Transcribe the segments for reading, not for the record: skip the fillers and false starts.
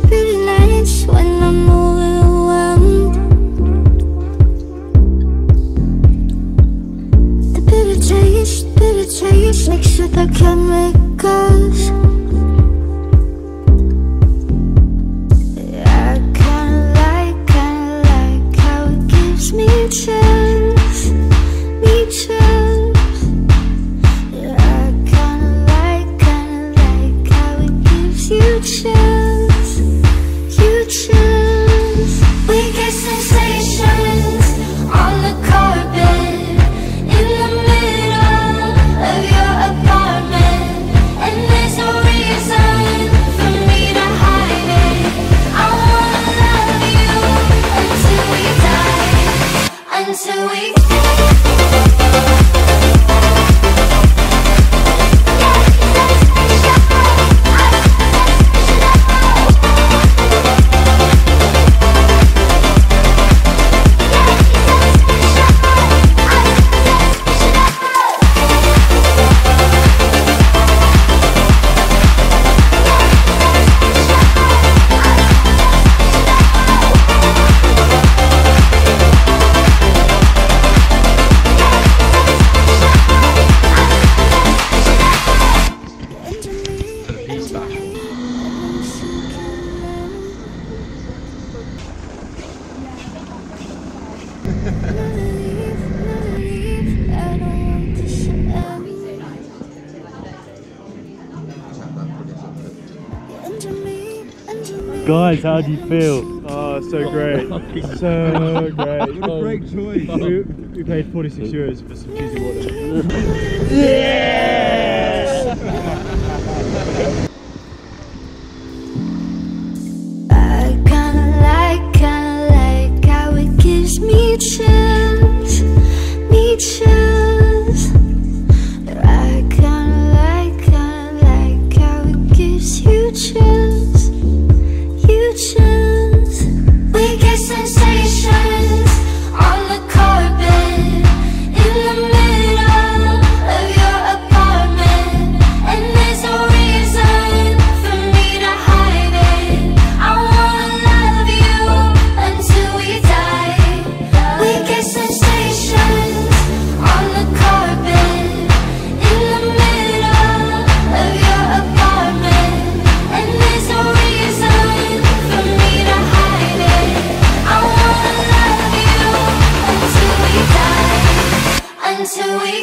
Pretty nights when I'm overwhelmed. The bitter taste mixed with the chemicals. I kinda like how it gives me chills, Yeah, I kinda like how it gives you chills, We get sensations on the carpet in the middle of your apartment, and there's no reason for me to hide it. I wanna love you until we die, until we Guys, how do you feel? Oh, so great. So great. What a great choice. We paid 46 euros for some cheesy water. Yes! I kinda like how it gives me chills, I kinda like how it gives you chills. We get sensations on the carpet in the middle of your apartment, and there's no reason for me to hide it. I wanna love you until we die. We get sensations on the carpet in the middle of your apartment, and there's no reason for me to hide it. I wanna love you until we die, until we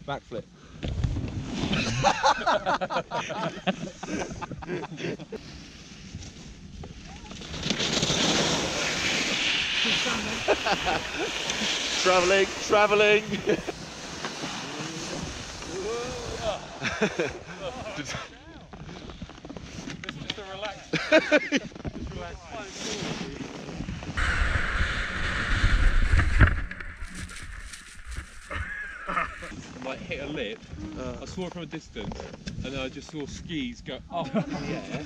Backflip. Travelling. This is just a relaxed. Like hit a lip, I saw it from a distance, and then I just saw skis go up in the air,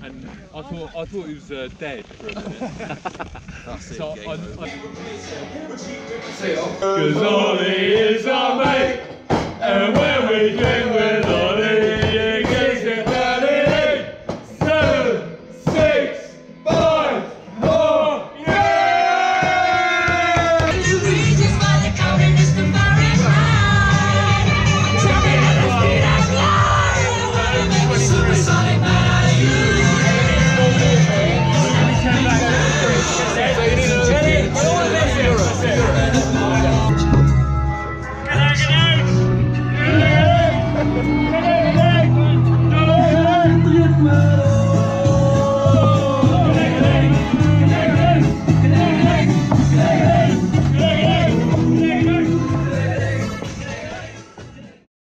and I thought he was dead for a minute. That's it. So 'cause Ollie is our mate.